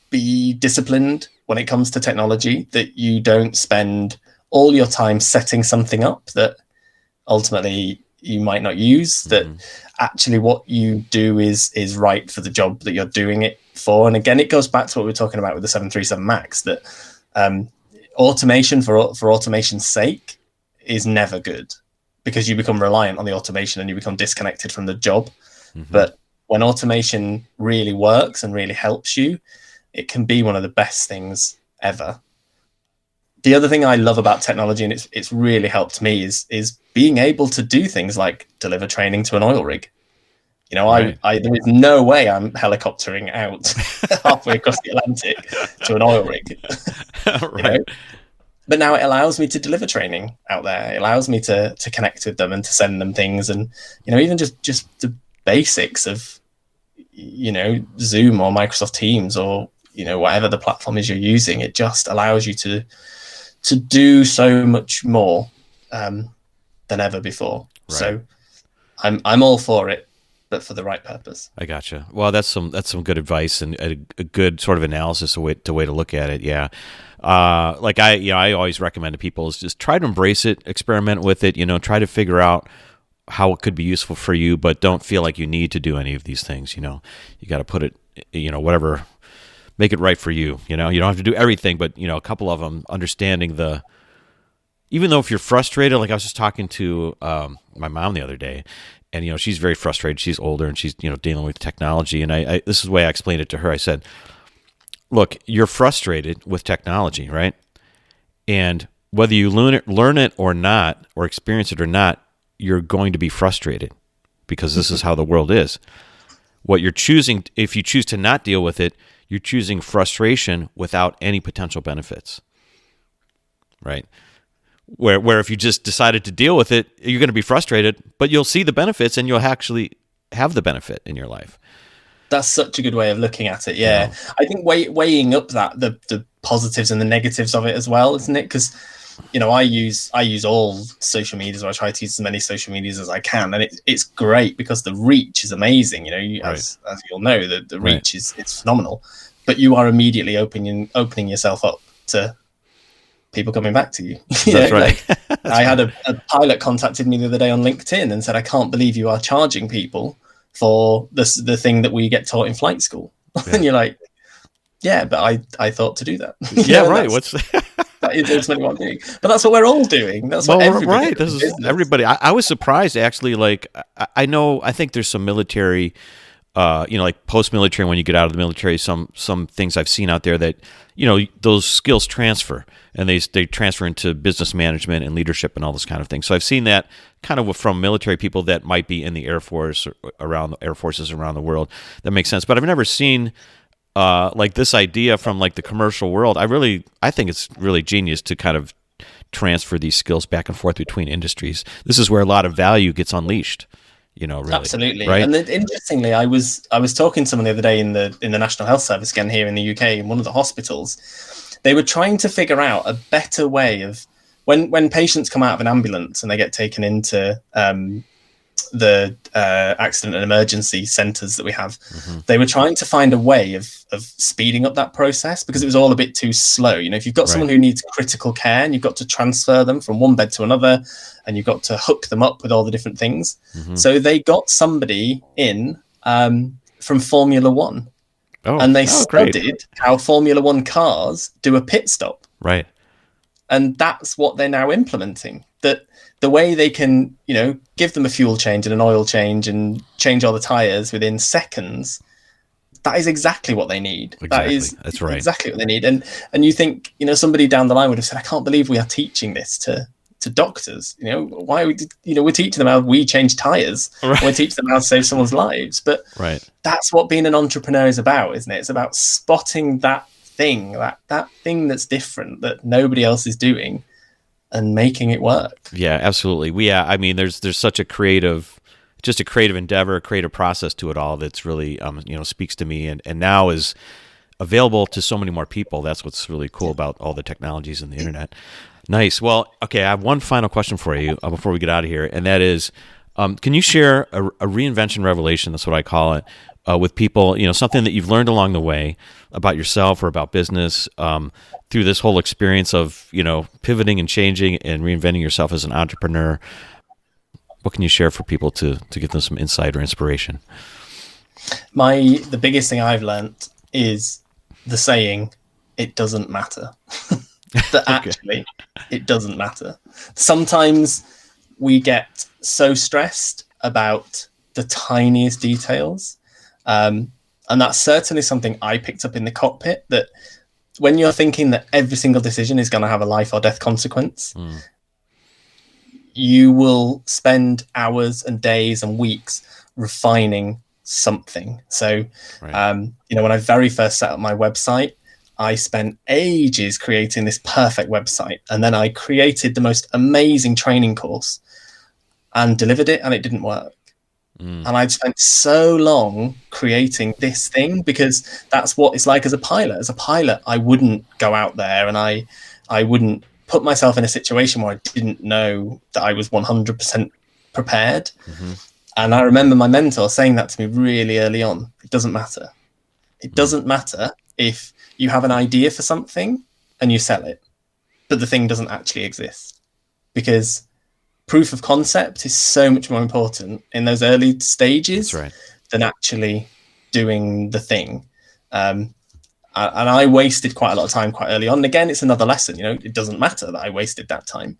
be disciplined when it comes to technology, that you don't spend all your time setting something up that ultimately you might not use, that actually what you do is right for the job that you're doing it for. And again, it goes back to what we were talking about with the 737 MAX, that automation for automation's sake is never good, because you become reliant on the automation and you become disconnected from the job. But when automation really works and really helps you, it can be one of the best things ever. The other thing I love about technology, and it's really helped me, is being able to do things like deliver training to an oil rig. There is no way I'm helicoptering out halfway across the Atlantic to an oil rig. But now it allows me to deliver training out there. It allows me to connect with them and to send them things, and even just the basics of Zoom or Microsoft Teams or whatever the platform is you're using. It just allows you to do so much more than ever before. Right. So I'm all for it, but for the right purpose. I gotcha. Well, that's some good advice and a good sort of analysis, a way to look at it. Yeah. Like I always recommend to people is just try to embrace it, experiment with it, try to figure out how it could be useful for you, but don't feel like you need to do any of these things. You got to put it, whatever make it right for you. You know, you don't have to do everything, but a couple of them, understanding even though if you're frustrated, like I was just talking to my mom the other day, and she's very frustrated. She's older and she's dealing with technology, and I this is the way I explained it to her. I said, look, you're frustrated with technology, right? And whether you learn it or not, or experience it or not, you're going to be frustrated because this is how the world is. What you're choosing, if you choose to not deal with it, you're choosing frustration without any potential benefits, right? Where if you just decided to deal with it, you're going to be frustrated, but you'll see the benefits and you'll actually have the benefit in your life. That's such a good way of looking at it. Yeah. I think weighing up the positives and the negatives of it as well, isn't it? Because I use all social medias, or I try to use as many social medias as I can, and it's great because the reach is amazing. As you'll know, the reach is it's phenomenal, but you are immediately opening yourself up to people coming back to you. That's right. I had a pilot contacted me the other day on LinkedIn and said, "I can't believe you are charging people for the thing that we get taught in flight school." Yeah. And you're like, yeah, but I thought to do that. Yeah, right. That is ultimately what I'm doing. But that's what we're all doing. That's what everybody right. This is everybody. I was surprised, actually. Like, I think there's some military, like post-military, when you get out of the military, some things I've seen out there that, those skills transfer, and they transfer into business management and leadership and all this kind of thing. So I've seen that kind of from military people that might be in the Air Force, or around the Air Forces around the world. That makes sense. But I've never seen like this idea from like the commercial world. I think it's really genius to kind of transfer these skills back and forth between industries. This is where a lot of value gets unleashed. Really. Absolutely. Right? And then, interestingly, I was talking to someone the other day in the National Health Service, again here in the UK, in one of the hospitals. They were trying to figure out a better way of when patients come out of an ambulance and they get taken into the accident and emergency centres that we have. Mm-hmm. They were trying to find a way of speeding up that process because it was all a bit too slow. If you've got someone who needs critical care and you've got to transfer them from one bed to another, and you've got to hook them up with all the different things. Mm-hmm. So they got somebody in from Formula One. And they studied how Formula One cars do a pit stop. Right. And that's what they're now implementing. That the way they can, give them a fuel change and an oil change and change all the tires within seconds, that is exactly what they need. Exactly. That's right. Exactly what they need. And you think, somebody down the line would have said, I can't believe we are teaching this to doctors. Why are we, we're teaching them how we change tires. Right. We're teaching them how to save someone's lives. But that's what being an entrepreneur is about, isn't it? It's about spotting that thing, that thing that's different that nobody else is doing, and making it work. Yeah, absolutely. I mean, there's such a creative endeavor, a creative process to it all that's really, speaks to me, and now is available to so many more people. That's what's really cool about all the technologies and the internet. Nice. Well, okay, I have one final question for you before we get out of here, and that is, can you share a reinvention revelation, that's what I call it, with people, something that you've learned along the way about yourself or about business through this whole experience of, pivoting and changing and reinventing yourself as an entrepreneur? What can you share for people to give them some insight or inspiration? The biggest thing I've learned is the saying, it doesn't matter. That actually, it doesn't matter. Sometimes we get so stressed about the tiniest details. And that's certainly something I picked up in the cockpit, that when you're thinking that every single decision is going to have a life or death consequence, you will spend hours and days and weeks refining something. So, when I very first set up my website, I spent ages creating this perfect website. And then I created the most amazing training course and delivered it, and it didn't work. And I'd spent so long creating this thing because that's what it's like as a pilot. As a pilot, I wouldn't go out there and I wouldn't put myself in a situation where I didn't know that I was 100% prepared. Mm-hmm. And I remember my mentor saying that to me really early on. It doesn't matter. It doesn't matter if you have an idea for something and you sell it, but the thing doesn't actually exist, because proof of concept is so much more important in those early stages than actually doing the thing. And I wasted quite a lot of time quite early on. And again, it's another lesson. It doesn't matter that I wasted that time.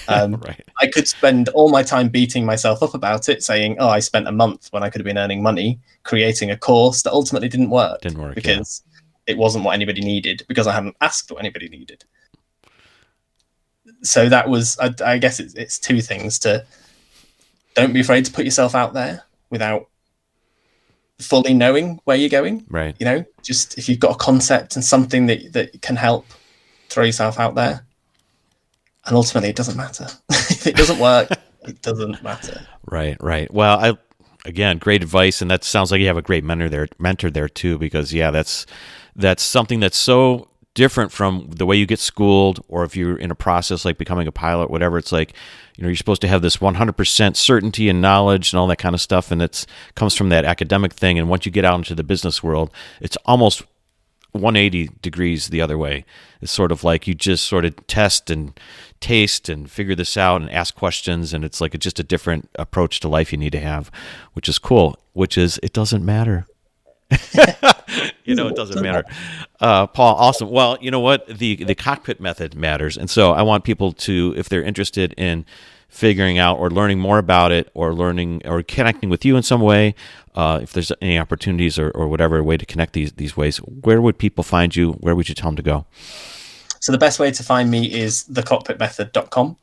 Right. I could spend all my time beating myself up about it, saying, "Oh, I spent a month when I could have been earning money creating a course that ultimately didn't work because it wasn't what anybody needed, because I hadn't asked what anybody needed." So that was, I guess, it's two things: to don't be afraid to put yourself out there without fully knowing where you're going. Right. Just if you've got a concept and something that can help, throw yourself out there. And ultimately, it doesn't matter. If it doesn't work, it doesn't matter. Right. Well, again, great advice, and that sounds like you have a great mentor there too, because that's something that's so different from the way you get schooled, or if you're in a process like becoming a pilot, whatever. It's like, you're supposed to have this 100% certainty and knowledge and all that kind of stuff, and it comes from that academic thing. And once you get out into the business world, it's almost 180 degrees the other way. It's sort of like you just sort of test and taste and figure this out and ask questions, and it's like just a different approach to life you need to have, which is cool, which is it doesn't matter. It doesn't matter. Paul, awesome. Well, you know what? The cockpit method matters. And so I want people to, if they're interested in figuring out or learning more about it, or learning or connecting with you in some way, if there's any opportunities or whatever way to connect these ways, where would people find you? Where would you tell them to go? So the best way to find me is thecockpitmethod.com.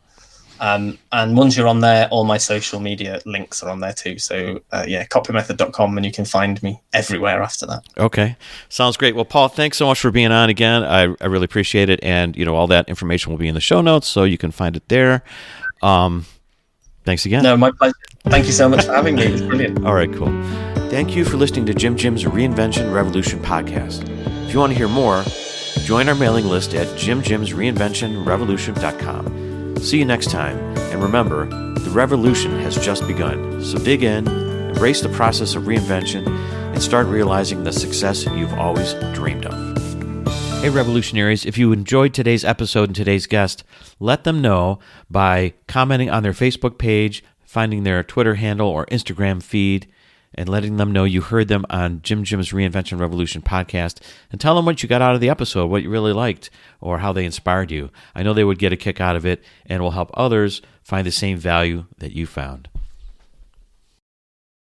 And once you're on there, all my social media links are on there too. So cockpitmethod.com, and you can find me everywhere after that. Okay. Sounds great. Well, Paul, thanks so much for being on again. I really appreciate it. And, all that information will be in the show notes, so you can find it there. Thanks again. No, my pleasure. Thank you so much for having me. It was brilliant. All right, cool. Thank you for listening to Jim Jim's Reinvention Revolution podcast. If you want to hear more, join our mailing list at jimjimsreinventionrevolution.com. See you next time, and remember, the revolution has just begun. So dig in, embrace the process of reinvention, and start realizing the success you've always dreamed of. Hey revolutionaries, if you enjoyed today's episode and today's guest, let them know by commenting on their Facebook page, finding their Twitter handle or Instagram feed, and letting them know you heard them on Jim Jim's Reinvention Revolution podcast, and tell them what you got out of the episode, what you really liked, or how they inspired you. I know they would get a kick out of it, and will help others find the same value that you found.